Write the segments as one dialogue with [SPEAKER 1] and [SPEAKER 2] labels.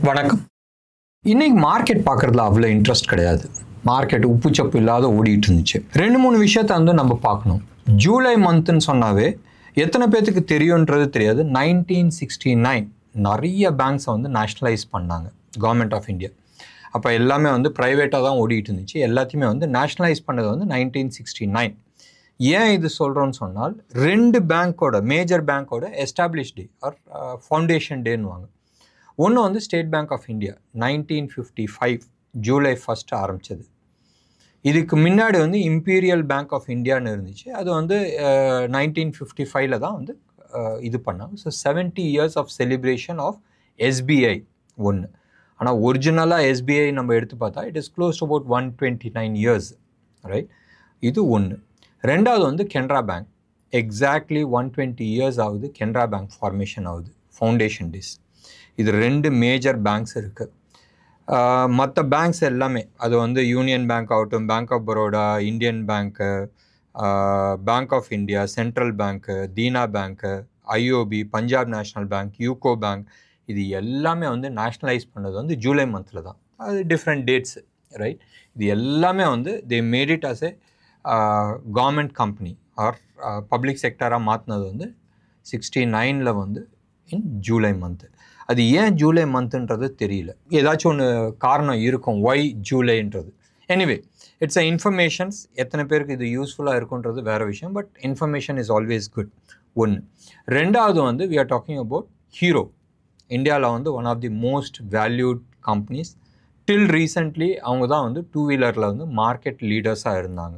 [SPEAKER 1] வணக்கம். இன்னைக்கு மார்க்கெட் பார்க்குறதுல அவ்வளோ இன்ட்ரெஸ்ட் கிடையாது. மார்க்கெட் உப்பு சப்பு இல்லாத ஓடிட்டு இருந்துச்சு. 2-3 விஷயத்தை வந்து நம்ம பார்க்கணும். ஜூலை மந்த்னு சொன்னாவே எத்தனை பேர்த்துக்கு தெரியுன்றது தெரியாது. 1969 நிறைய பேங்க்ஸை வந்து நேஷ்னலைஸ் பண்ணாங்க கவர்மெண்ட் ஆஃப் இந்தியா. அப்போ எல்லாமே வந்து ப்ரைவேட்டாக தான் ஓடிட்டு இருந்துச்சு. எல்லாத்தையுமே வந்து நேஷ்னலைஸ் பண்ணது வந்து 1969. ஏன் இது சொல்கிறோன்னு சொன்னால் 2 பேங்க்கோட மேஜர் பேங்க்கோட எஸ்டாப்ளிஷ் டே ஆர் ஃபவுண்டேஷன் டேன்னுவாங்க. ஒன்று வந்து ஸ்டேட் பேங்க் ஆஃப் இந்தியா 1955 ஜூலை 1 ஆரம்பித்தது. இதுக்கு முன்னாடி வந்து இம்பீரியல் பேங்க் ஆஃப் இந்தியான்னு இருந்துச்சு. அது வந்து 1955 தான் வந்து இது பண்ணாங்க. So 70 years of celebration of SBI ஒன்று. ஆனால் ஒரிஜினலாக எஸ்பிஐ நம்ம எடுத்து பார்த்தா it is close to about 129 years, right? இது ஒன்று. ரெண்டாவது வந்து கெனரா பேங்க். எக்ஸாக்ட்லி 120 years ஆகுது கெனரா பேங்க் ஃபார்மேஷன் ஆகுது, ஃபவுண்டேஷன் டேஸ். இது 2 மேஜர் பேங்க்ஸ் இருக்குது. மற்ற பேங்க்ஸ் எல்லாமே அது வந்து யூனியன் பேங்க் ஆகட்டும், Bank of Baroda, Indian Bank, Bank of India, Central Bank, Dena Bank, IOB, Punjab National Bank, UCO Bank, இது எல்லாமே வந்து நேஷ்னலைஸ் பண்ணது வந்து ஜூலை மந்தில் தான். அது டிஃப்ரெண்ட் டேட்ஸு, ரைட்? இது எல்லாமே வந்து the made it as a government company or public செக்டராக மாற்றினது வந்து 69 வந்து இன் ஜூலை மந்த்து. அது ஏன் ஜூலை மந்த்துன்றது தெரியல. ஏதாச்சும் ஒன்று காரணம் இருக்கும் ஒய் ஜூலைன்றது. Anyway it's a informations. எத்தனை பேருக்கு இது யூஸ்ஃபுல்லாக இருக்குன்றது வேறு விஷயம். But information is always good. ஒன்று. ரெண்டாவது வந்து we are talking about Hero. இந்தியாவில் வந்து one of the most valued companies. Till recently அவங்க தான் வந்து 2 வீலரில் வந்து மார்க்கெட் லீடர்ஸாக இருந்தாங்க.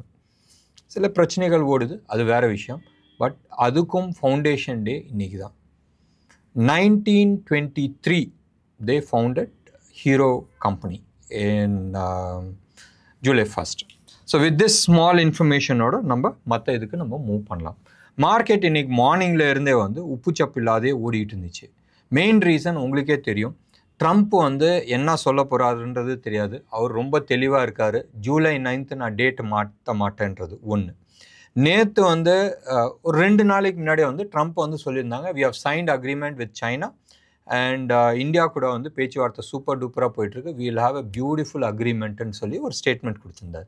[SPEAKER 1] சில பிரச்சனைகள் ஓடுது, அது வேறு விஷயம். பட் அதுக்கும் ஃபவுண்டேஷன் டே இன்றைக்கி தான். 1923 they founded Hero company in July 1. So with this small information ஓட நம்ம மற்ற இதுக்கு நம்ம மூவ் பண்ணலாம். மார்க்கெட் இன்னைக்கு மார்னிங்கில் இருந்தே வந்து உப்பு சப்பு இல்லாதே ஓடிட்டு இருந்துச்சு. மெயின் ரீசன் உங்களுக்கே தெரியும். ட்ரம்ப் வந்து என்ன சொல்ல போகிறாருன்றது தெரியாது. அவர் ரொம்ப தெளிவாக இருக்கார். ஜூலை 9 நான் டேட் மாற்ற மாட்டேன்றது ஒன்று. நேற்று வந்து ஒரு 2 நாளைக்கு முன்னாடி வந்து ட்ரம்ப் வந்து சொல்லியிருந்தாங்க we have signed agreement with China and India கூட வந்து பேச்சுவார்த்தை சூப்பர் டூப்பராக போயிட்டுருக்கு, we will have a beautiful அக்ரிமெண்ட்டுன்னு சொல்லி ஒரு ஸ்டேட்மெண்ட் கொடுத்துருந்தார்.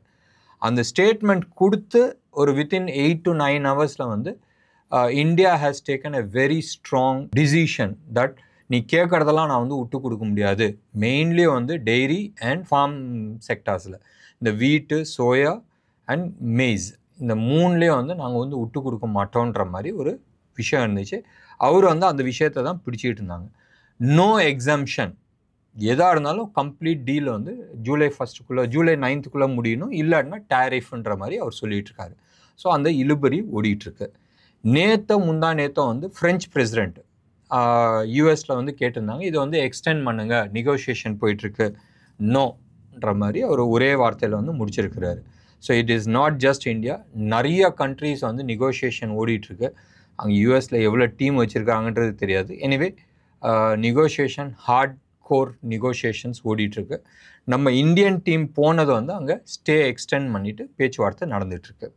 [SPEAKER 1] அந்த ஸ்டேட்மெண்ட் கொடுத்து ஒரு வித்தின் 8 to 9 hours வந்து India has taken a very strong decision that நீ கேட்குறதெல்லாம் நான் வந்து விட்டு கொடுக்க முடியாது. மெயின்லி வந்து டெய்ரி அண்ட் ஃபார்ம் செக்டார்ஸில் இந்த வீட்டு, சோயா அண்ட் மெய்ஸ், இந்த 3லேயே வந்து நாங்கள் வந்து விட்டு கொடுக்க மாட்டோன்ற மாதிரி ஒரு விஷயம் இருந்துச்சு. அவர் வந்து அந்த விஷயத்தை தான் பிடிச்சிக்கிட்டு இருந்தாங்க. நோ எக்ஸம்ஷன், எதாக இருந்தாலும் கம்ப்ளீட் டீல் வந்து ஜூலை 1 ஜூலை 9 முடியணும், இல்லைன்னா டேரிஃப்ன்ற மாதிரி அவர் சொல்லிகிட்டு இருக்காரு. ஸோ அந்த இழுபறி ஓடிட்டுருக்கு. நேற்றோ வந்து ஃப்ரெஞ்ச் பிரசிடெண்ட் யூஎஸில் வந்து கேட்டிருந்தாங்க இதை வந்து எக்ஸ்டெண்ட் பண்ணுங்க, நெகோஷியேஷன் போயிட்டுருக்கு, நோன்ற மாதிரி அவர் ஒரே வார்த்தையில் வந்து முடிச்சிருக்கிறாரு. So it is not just India, நிறைய கண்ட்ரீஸ் வந்து நெகோஷியேஷன் ஓடிட்டுருக்கு. அங்கே யூஎஸில் எவ்வளோ டீம் வச்சுருக்காங்கன்றது தெரியாது. Anyway negotiation, hard core negotiations ஓடிட்டுருக்கு. நம்ம இந்தியன் டீம் போனது வந்து அங்கே ஸ்டே எக்ஸ்டெண்ட் பண்ணிவிட்டு பேச்சுவார்த்தை நடந்துகிட்ருக்கு.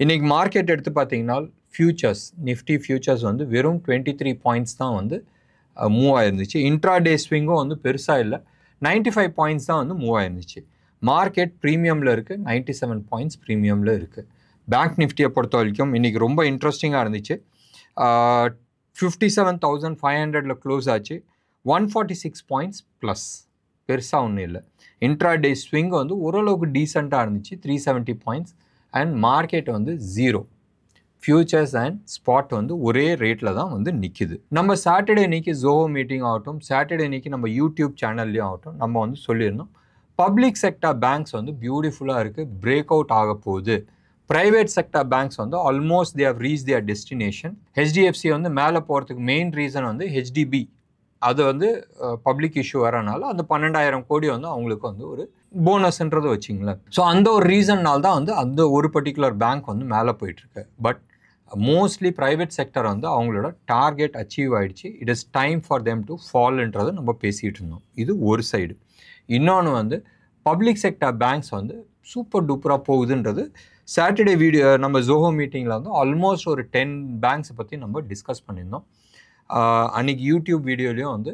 [SPEAKER 1] இன்றைக்கி மார்க்கெட் எடுத்து பார்த்தீங்கன்னா ஃபியூச்சர்ஸ், நிஃப்டி ஃபியூச்சர்ஸ் வந்து வெறும் 23 பாயிண்ட்ஸ் தான் வந்து மூவ் ஆயிருந்துச்சு. இன்ட்ராடே ஸ்விங்கும் வந்து பெருசாக இல்லை, 95 பாயிண்ட்ஸ் தான் வந்து மூவ் ஆயிருந்துச்சு. மார்க்கெட் ப்ரீமியமில் இருக்குது, 97 பாயிண்ட்ஸ் ப்ரீமியமில் இருக்குது. பேங்க் நிஃப்டியை பொறுத்த வரைக்கும் இன்றைக்கி ரொம்ப இன்ட்ரெஸ்டிங்காக இருந்துச்சு. 57,500 க்ளோஸ் ஆச்சு, 146 பாயிண்ட்ஸ் ப்ளஸ், பெருசாக ஒன்றும் இல்லை. இன்ட்ராடே ஸ்விங் வந்து ஓரளவுக்கு டீசெண்டாக இருந்துச்சு, 370 பாயிண்ட்ஸ். அண்ட் மார்க்கெட் வந்து 0. ஃபியூச்சர்ஸ் அண்ட் ஸ்பாட் வந்து ஒரே ரேட்டில் தான் வந்து நிற்கிது. நம்ம சாட்டர்டே அன்றைக்கி ஜோஹோ மீட்டிங் ஆகட்டும், சாட்டர்டே அன்றைக்கி நம்ம யூடியூப் சேனல்லையும் ஆகட்டும், நம்ம வந்து சொல்லியிருந்தோம் பப்ளிக் செக்டார் பேங்க்ஸ் வந்து பியூட்டிஃபுல்லாக இருக்குது, பிரேக் அவுட் ஆக போகுது. ப்ரைவேட் செக்டார் பேங்க்ஸ் வந்து almost they have reach their destination. HDFC வந்து மேலே போகிறதுக்கு மெயின் ரீசன் வந்து ஹெச்டிபி, அது வந்து பப்ளிக் இஷ்யூ வரனால அந்த 12,000 கோடி வந்து அவங்களுக்கு வந்து ஒரு போனஸ்ன்றதை வச்சிங்களேன். ஸோ அந்த ஒரு ரீசன்னால் தான் வந்து அந்த ஒரு பர்டிகுலர் பேங்க் வந்து மேலே போயிட்டுருக்கு. பட் மோஸ்ட்லி ப்ரைவேட் செக்டர் வந்து அவங்களோட டார்கெட் அச்சீவ் ஆகிடுச்சு. It is time for them to ஃபால்ன்றதை நம்ம பேசிகிட்டு இருந்தோம். இது ஒரு சைடு. இன்னொன்று வந்து பப்ளிக் செக்டர் பேங்க்ஸ் வந்து சூப்பர் டூப்பராக போகுதுன்றது சாட்டர்டே வீடியோ நம்ம ஜோஹோ மீட்டிங்கில் வந்து ஆல்மோஸ்ட் ஒரு 10 பேங்க்ஸை பற்றி நம்ம டிஸ்கஸ் பண்ணியிருந்தோம். அன்றைக்கி யூடியூப் வீடியோலையும் வந்து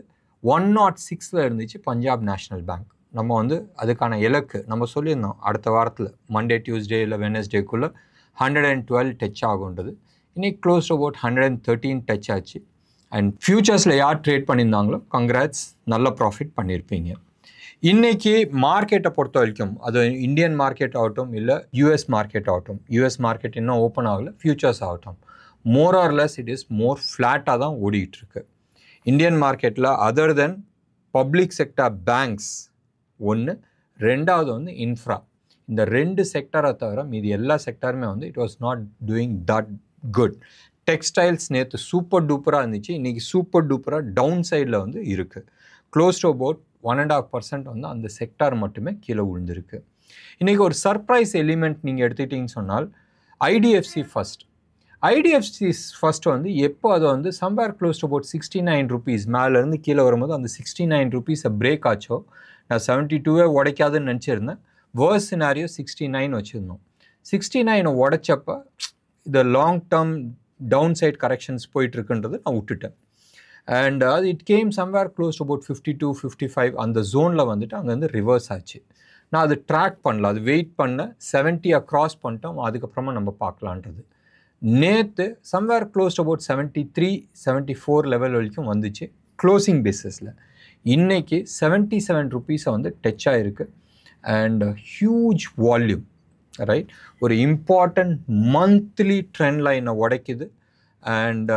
[SPEAKER 1] 106ல் இருந்துச்சு பஞ்சாப் நேஷ்னல் பேங்க். நம்ம வந்து அதுக்கான இலக்கு நம்ம சொல்லியிருந்தோம் அடுத்த வாரத்தில் மண்டே டியூஸ்டே இல்லை வெனஸ்டேக்குள்ளே 112 டச் ஆகுன்றது. இன்றைக்கி க்ளோஸ் டு அபவுட் 113 டச் ஆச்சு. அண்ட் ஃபியூச்சர்ஸில் யார் ட்ரேட் பண்ணியிருந்தாங்களோ கங்க்ராட்ஸ், நல்ல ப்ராஃபிட் பண்ணியிருப்பீங்க. இன்றைக்கி மார்க்கெட்டை பொறுத்த வரைக்கும் அது இந்தியன் மார்க்கெட் ஆகட்டும் இல்லை யூஎஸ் மார்க்கெட் ஆகட்டும், யூஎஸ் மார்க்கெட் இன்னும் ஓப்பன் ஆகலை, ஃபியூச்சர்ஸ் ஆகட்டும், more or less it is more ஃப்ளாட்டாக தான் ஓடிட்டுருக்கு. இந்தியன் மார்க்கெட்டில் அதர் தென் பப்ளிக் செக்டார் பேங்க்ஸ் ஒன்று, ரெண்டாவது வந்து இன்ஃப்ரா, இந்த 2 செக்டரை தவிர மீதி எல்லா செக்டாருமே வந்து it was not doing that good. Textiles நேற்று சூப்பர் டூப்பராக இருந்துச்சு, இன்றைக்கி சூப்பர் டூப்பராக டவுன் சைடில் வந்து இருக்குது. க்ளோஸ் டு அபவுட் 1.5% வந்து அந்த செக்டார் மட்டுமே கீழே விழுந்திருக்கு. இன்றைக்கி ஒரு சர்ப்ரைஸ் எலிமெண்ட் நீங்கள் எடுத்துக்கிட்டிங்கன்னு சொன்னால் ஐடிஎஃப்சி ஃபர்ஸ்ட். ஐடிஎஃப்சி ஃபர்ஸ்ட் வந்து எப்போ அதை வந்து somewhere close to about 69 rupees மேலேருந்து கீழே வரும்போது அந்த 69 rupees பிரேக் ஆச்சோ, நான் 72 உடைக்காதுன்னு நினச்சிருந்தேன். வேர்ஸ் சினாரியோ 69 வச்சுருந்தோம். 69 உடைச்சப்போ இந்த long term down side corrections போயிட்டுருக்குன்றது நான் விட்டுட்டேன். அண்ட் அது it came somewhere close to about 52, 55 அந்த ஜோனில் வந்துட்டு அங்கேருந்து ரிவர்ஸ் ஆச்சு. நான் அது ட்ராக் பண்ணல, அது வெயிட் பண்ண 70 க்ராஸ் பண்ணிட்டோம், அதுக்கப்புறமா நம்ம பார்க்கலான்றது. நேற்று somewhere close to about 73, 74 level வரைக்கும் வந்துச்சு க்ளோசிங் பேசிஸில். இன்றைக்கி 77 rupees வந்து டச் ஆகிருக்கு. அண்ட் ஹியூஜ் வால்யூம், ரைட், ஒரு இம்பார்ட்டண்ட் மந்த்லி ட்ரெண்ட் லைனை உடைக்குது. அண்ட்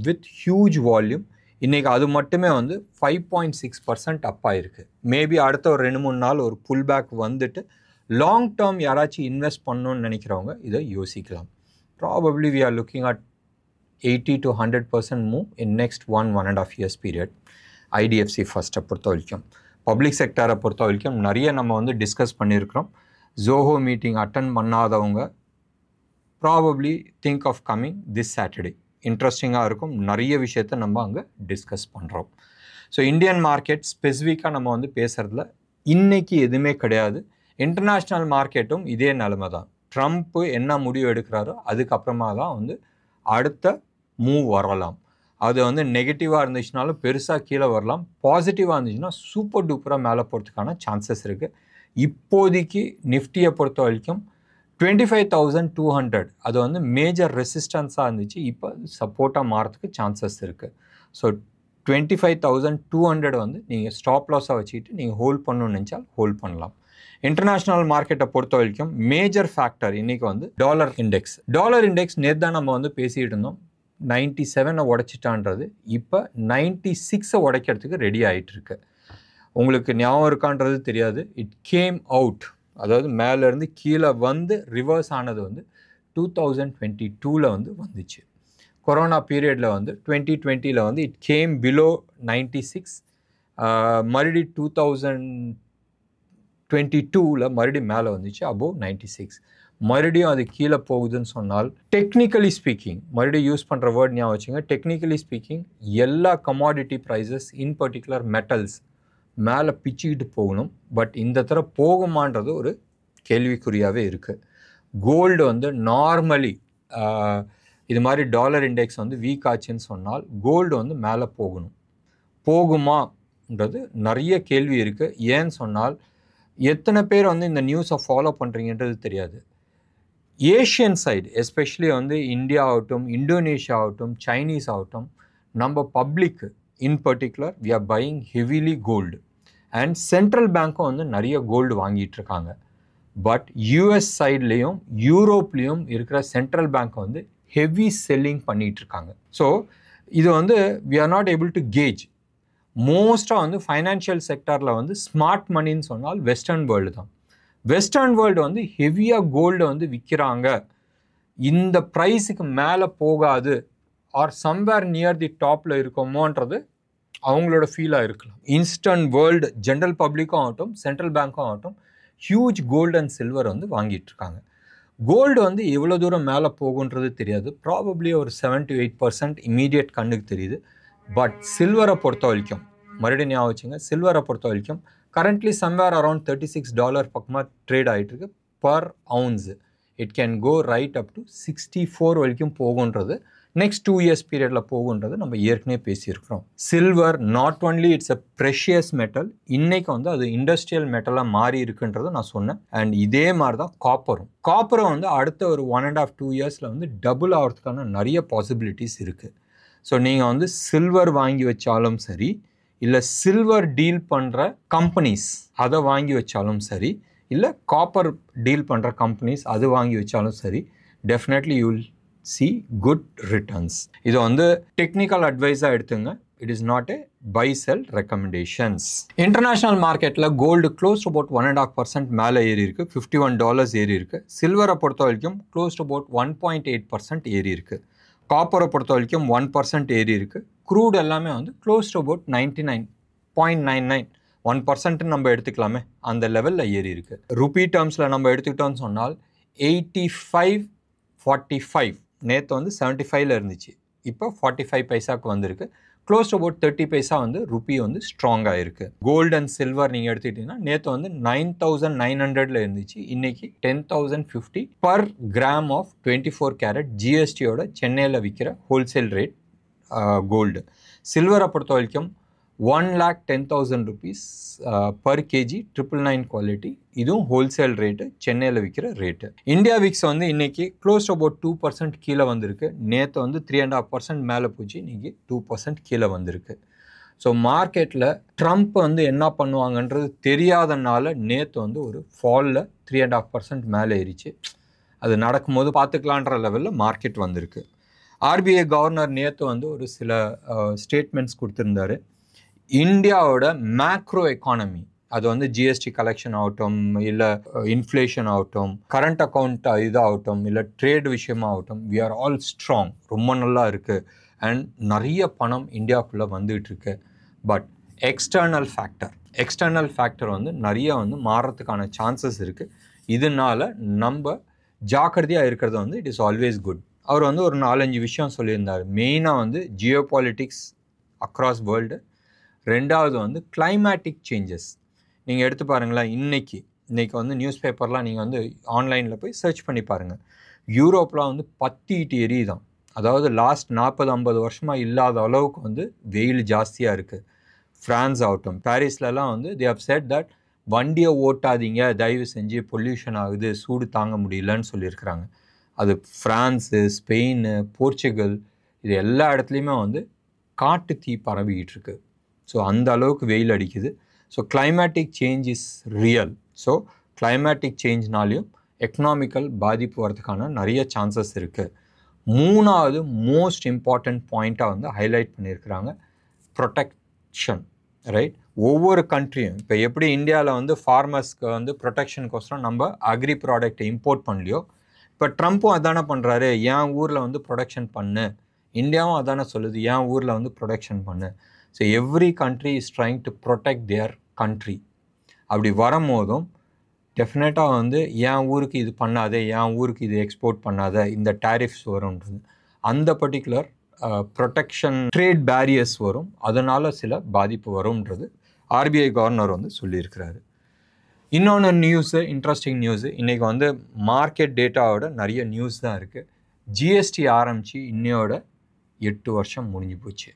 [SPEAKER 1] வித் ஹியூஜ் வால்யூம் இன்றைக்கி அது மட்டுமே வந்து 5.6% அப் ஆகிருக்கு. மேபி அடுத்த ஒரு 2-3 நாள் ஒரு புல் பேக் வந்துட்டு லாங் டேர்ம் யாராச்சும் இன்வெஸ்ட் பண்ணணுன்னு நினைக்கிறவங்க இதை யோசிக்கலாம். Probably we are looking at 80 to 100% move in next 1.5 years period. IDFC ஃபர்ஸ்ட்டை பொறுத்த வரைக்கும், பப்ளிக் செக்டாரை பொறுத்த வரைக்கும் நிறைய நம்ம வந்து டிஸ்கஸ் பண்ணியிருக்கிறோம். ஜோஹோ மீட்டிங் அட்டன் பண்ணாதவங்க probably think of coming this Saturday. இன்ட்ரெஸ்டிங்காக இருக்கும், நிறைய விஷயத்தை நம்ம அங்கே டிஸ்கஸ் பண்ணுறோம். ஸோ இந்தியன் மார்க்கெட் ஸ்பெசிஃபிக்காக நம்ம வந்து பேசுகிறதுல இன்றைக்கி எதுவுமே கிடையாது. இன்டர்நேஷ்னல் மார்க்கெட்டும் இதே நிலைமை தான். ட்ரம்ப்பு என்ன முடிவு எடுக்கிறாரோ அதுக்கப்புறமா தான் வந்து அடுத்த மூவ் வரலாம். அது வந்து நெகட்டிவாக இருந்துச்சுனாலும் பெருசாக கீழே வரலாம், பாசிட்டிவாக இருந்துச்சுன்னா சூப்பர் டூப்பராக மேலே போகிறதுக்கான சான்சஸ் இருக்குது. இப்போதைக்கு நிஃப்டியை பொறுத்த வரைக்கும் 25,200 அது வந்து மேஜர் ரெசிஸ்டன்ஸாக இருந்துச்சு, இப்போ சப்போர்ட்டாக மாறதுக்கு சான்சஸ் இருக்குது. ஸோ 25,200 வந்து நீங்கள் ஸ்டாப் லாஸாக வச்சுக்கிட்டு நீங்கள் ஹோல்ட் பண்ணணும்னு நினச்சால் ஹோல்ட் பண்ணலாம். இன்டர்நேஷ்னல் மார்க்கெட்டை பொறுத்த வரைக்கும் மேஜர் ஃபேக்டர் இன்றைக்கி வந்து டாலர் இண்டெக்ஸ். டாலர் இண்டெக்ஸ் நேற்று தான் நம்ம வந்து பேசிகிட்டு இருந்தோம், 97 உடைச்சிட்டான்றது இப்போ 96 உடைக்கிறதுக்கு ரெடி ஆகிட்டு இருக்கு. உங்களுக்கு ஞாபகம் இருக்கான்றது தெரியாது, இட் கேம் அவுட், அதாவது மேலேருந்து கீழே வந்து ரிவர்ஸ் ஆனது வந்து 2022 வந்து வந்துச்சு. கொரோனா பீரியடில் வந்து 2020 வந்து இட் கேம் பிலோ 96, மறுபடி 2022 மறுபடியும் மேலே வந்துச்சு அபோவ் 96. மறுபடியும் அது கீழே போகுதுன்னு சொன்னால் டெக்னிக்கலி ஸ்பீக்கிங், மறுபடியும் யூஸ் பண்ணுற வேர்ட் ஞாபகம் வச்சுங்க, டெக்னிக்கலி ஸ்பீக்கிங் எல்லா commodity prices in particular metals மேலே பிச்சுக்கிட்டு போகணும். பட் இந்த தடவை போகுமான்றது ஒரு கேள்விக்குறியாகவே இருக்குது. கோல்டு வந்து நார்மலி இது மாதிரி டாலர் இண்டெக்ஸ் வந்து வீக் ஆச்சுன்னு சொன்னால் கோல்டு வந்து மேலே போகுமான்றது நிறைய கேள்வி இருக்குது. ஏன்னு சொன்னால் எத்தனை பேர் வந்து இந்த நியூஸை ஃபாலோ பண்ணுறீங்கன்றது தெரியாது. ஏஷியன் சைடு எஸ்பெஷலி வந்து இந்தியா ஆகட்டும், இந்தோனேஷியா ஆகட்டும், சைனீஸ் ஆகட்டும், நம்ம பப்ளிக்கு in particular we are buying heavily gold. And central பேங்க்கும் வந்து நிறைய கோல்டு வாங்கிட்டுருக்காங்க. பட் யூஎஸ் சைட்லேயும் யூரோப்லேயும் இருக்கிற சென்ட்ரல் பேங்க் வந்து ஹெவி செல்லிங் பண்ணிகிட்ருக்காங்க. ஸோ இது வந்து we are not able to gauge. மோஸ்ட்டாக வந்து ஃபைனான்ஷியல் செக்டாரில் வந்து ஸ்மார்ட் மணின்னு சொன்னால் வெஸ்டர்ன் வேர்ல்டு தான். வெஸ்டர்ன் வேர்ல்டு வந்து ஹெவியாக கோல்டை வந்து விற்கிறாங்க, இந்த ப்ரைஸுக்கு மேலே போகாது ஆர் சம்வேர் நியர் தி டாப்பில் இருக்கோமோன்றது அவங்களோட ஃபீலாக இருக்கலாம். இன்ஸ்டன்ட் வேர்ல்டு ஜென்ரல் பப்ளிக்கும் ஆகட்டும், சென்ட்ரல் பேங்க்கும் ஆகட்டும், ஹியூஜ் கோல்டு அண்ட் சில்வர் வந்து வாங்கிட்டுருக்காங்க. கோல்டு வந்து எவ்வளோ தூரம் மேலே போகுன்றது தெரியாது, ப்ராபப்ளி ஒரு 7 to 8% இமீடியட் கண்ணுக்கு தெரியுது. பட் சில்வரை பொறுத்த வரைக்கும் மறுபடியும் ஞாபகம் வச்சுங்க, சில்வரை பொறுத்த வரைக்கும் கரண்ட்லி சம்வேர் அரௌண்ட் $36 பக்கமாக ட்ரேட் ஆகிட்டுருக்கு per ounce. It can go right up to 64 வரைக்கும் போகுன்றது நெக்ஸ்ட் 2 இயர்ஸ் பீரியடில் போகுன்றது நம்ம ஏற்கனவே பேசியிருக்கிறோம். Silver not only it's a precious metal, இன்னைக்கு வந்து அது இண்டஸ்ட்ரியல் மெட்டலாக மாறி இருக்குன்றதை நான் சொன்னேன். அண்ட் இதே மாதிரி தான் காப்பரும் வந்து அடுத்த ஒரு 1.5-2 இயர்ஸில் வந்து டபுள் ஆகிறதுக்கான நிறைய பாசிபிலிட்டிஸ் இருக்குது. ஸோ நீங்கள் வந்து சில்வர் வாங்கி வச்சாலும் சரி, இல்லை சில்வர் டீல் பண்ணுற கம்பெனிஸ் அதை வாங்கி வச்சாலும் சரி, இல்லை காப்பர் டீல் பண்ணுற கம்பெனிஸ் அது வாங்கி வச்சாலும் சரி, definitely you will see good returns. இது வந்து டெக்னிக்கல் அட்வைஸாக எடுத்துங்க. It is not a by sell recommendations. International மார்க்கெட்டில் கோல்டு க்ளோஸ் அபவுட் 1.5% மேலே ஏறி இருக்கு, $51 ஏறி இருக்கு. சில்வரை பொறுத்த வரைக்கும் க்ளோஸ் அபவுட் 1.8% ஏறி இருக்கு. காப்பரை பொறுத்த வரைக்கும் 1% ஏறி இருக்கு. க்ரூட் எல்லாமே வந்து க்ளோஸ் அபவுட் 99.99 1% நம்ம எடுத்துக்கலாமே, அந்த லெவலில் ஏறி இருக்கு. ருபி டேர்ம்ஸில் நம்ம எடுத்துக்கிட்டோம்னு சொன்னால் 85.45 நேற்று வந்து 75ல் இருந்துச்சு, இப்போ 45 பைசாவுக்கு வந்திருக்கு. க்ளோஸ் அபவுட் 30 பைசா வந்து ருபி வந்து ஸ்ட்ராங்காக இருக்குது. கோல்டு அண்ட் சில்வர் நீங்கள் எடுத்துக்கிட்டிங்கன்னா நேற்று வந்து 9,900ல் இருந்துச்சு, இன்றைக்கி 10,050 பர் கிராம் ஆஃப் 24 கேரட் ஜிஎஸ்டியோட சென்னையில் விற்கிற ஹோல்சேல் ரேட் கோல்டு. சில்வரை பொறுத்த வரைக்கும் 1,10,000 rupees பர் கேஜி 999 குவாலிட்டி, இதுவும் ஹோல்சேல் ரேட்டு, சென்னையில் விற்கிற ரேட்டு. இந்தியா விக்ஸ் வந்து இன்றைக்கி க்ளோஸ் அபவுட் 2% கீழே வந்திருக்கு. நேற்று வந்து 3.5% மேலே போச்சு, இன்றைக்கி 2% கீழே வந்திருக்கு. ஸோ மார்க்கெட்டில் ட்ரம்ப் வந்து என்ன பண்ணுவாங்கன்றது தெரியாதனால நேற்று வந்து ஒரு ஃபாலில் 3.5% மேலே ஏறிச்சு. அது நடக்கும்போது பார்த்துக்கலான்ற லெவலில் மார்க்கெட் வந்திருக்கு. ஆர்பிஐ கவர்னர் நேற்று வந்து ஒரு சில ஸ்டேட்மெண்ட்ஸ் கொடுத்துருந்தாரு. இந்தியாவோட மேக்ரோ எக்கானமி, அது வந்து ஜிஎஸ்டி கலெக்ஷன் ஆகட்டும், இல்லை இன்ஃப்ளேஷன் ஆகட்டும், கரண்ட் அக்கௌண்ட் இதாகட்டும், இல்லை ட்ரேட் விஷயமாகட்டும், வி ஆர் ஆல் ஸ்ட்ராங், ரொம்ப நல்லா இருக்குது. அண்ட் நிறைய பணம் இந்தியாவுக்குள்ளே வந்துகிட்டு இருக்கு. பட் எக்ஸ்டர்னல் ஃபேக்டர் வந்து நிறைய வந்து மாறுறதுக்கான சான்சஸ் இருக்குது. இதனால நம்ம ஜாக்கிரதையாக இருக்கிறது வந்து இட் இஸ் ஆல்வேஸ் குட். அவர் வந்து ஒரு 4-5 விஷயம் சொல்லியிருந்தார். மெயினாக வந்து ஜியோ பாலிட்டிக்ஸ் அக்ராஸ் வேர்ல்டு, ரெண்டாவது வந்து கிளைமேட்டிக் சேஞ்சஸ். நீங்கள் எடுத்து பாருங்களேன், இன்றைக்கி வந்து நியூஸ் பேப்பர்லாம் நீங்கள் வந்து ஆன்லைனில் போய் சர்ச் பண்ணி பாருங்கள். யூரோப்பில் வந்து பத்திட்டு எரியுதான். அதாவது லாஸ்ட் 40-50 வருஷமாக இல்லாத அளவுக்கு வந்து வெயில் ஜாஸ்தியாக இருக்குது. ஃப்ரான்ஸ் ஆகட்டும், பாரிஸ்லலாம் வந்து தே ஹவ் செட் தட் வண்டியை ஓட்டாதீங்க, தயவு செஞ்சு பொல்யூஷன் ஆகுது, சூடு தாங்க முடியலன்னு சொல்லியிருக்கிறாங்க. அது ஃப்ரான்ஸு, ஸ்பெயின், போர்ச்சுகல், இது எல்லா இடத்துலையுமே வந்து காட்டு தீ பரவிக்கிட்டு இருக்கு. ஸோ அந்த அளவுக்கு வெயில் அடிக்குது. So climatic change is real. So climatic சேஞ்ச்னாலையும் எக்கனாமிக்கல் பாதிப்பு வரதுக்கான நிறைய சான்சஸ் இருக்குது. மூணாவது மோஸ்ட் இம்பார்ட்டண்ட் பாயிண்ட்டாக வந்து ஹைலைட் பண்ணியிருக்கிறாங்க, ப்ரொடெக்ஷன். ரைட், ஒவ்வொரு கண்ட்ரியும் இப்போ எப்படி இந்தியாவில் வந்து ஃபார்மர்ஸ்க்கு வந்து ப்ரொடெக்ஷனுக்கோசரம் நம்ம அக்ரி ப்ராடக்டை இம்போர்ட் பண்ணலையோ, இப்போ ட்ரம்ப்பும் அதானே பண்ணுறாரு. என் ஊரில் வந்து ப்ரொடெக்ஷன் பண்ணு, இந்தியாவும் அதானே சொல்லுது, என் ஊரில் வந்து ப்ரொடெக்ஷன் பண்ணு. So every country is trying to protect there country. அப்படி வரும்போதும் டெஃபினட்டாக வந்து என் ஊருக்கு இது பண்ணாதே, என் ஊருக்கு இது எக்ஸ்போர்ட் பண்ணாத, இந்த டேரிஃப்ஸ் வரும்ன்றது, அந்த பர்டிகுலர் ப்ரொடெக்ஷன் ட்ரேட் பேரியர்ஸ் வரும், அதனால் சில பாதிப்பு வரும்ன்றது ஆர்பிஐ கவர்னர் வந்து சொல்லியிருக்கிறாரு. இன்னொன்று நியூஸு, இன்ட்ரெஸ்டிங் நியூஸு, இன்றைக்கி வந்து மார்க்கெட் டேட்டாவோட நிறைய நியூஸ் தான் இருக்குது. ஜிஎஸ்டி ஆரம்பித்து இன்னையோட 8 வருஷம் முடிஞ்சு போச்சு.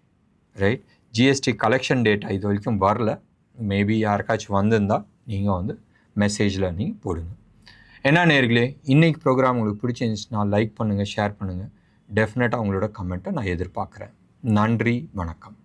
[SPEAKER 1] ரைட், ஜிஎஸ்டி கலெக்ஷன் டேட்டா இது வரைக்கும் வரல. மேபி யாருக்காச்சும் வந்திருந்தால் நீங்கள் வந்து மெசேஜில் நீங்கள் போடுங்க. என்ன நேயர்களே, இன்றைக்கி ப்ரோக்ராம் உங்களுக்கு பிடிச்சிருந்துச்சுன்னா லைக் பண்ணுங்கள், ஷேர் பண்ணுங்கள். டெஃபினட்டாக உங்களோட கமெண்ட்டை நான் எதிர்பார்க்குறேன். நன்றி, வணக்கம்.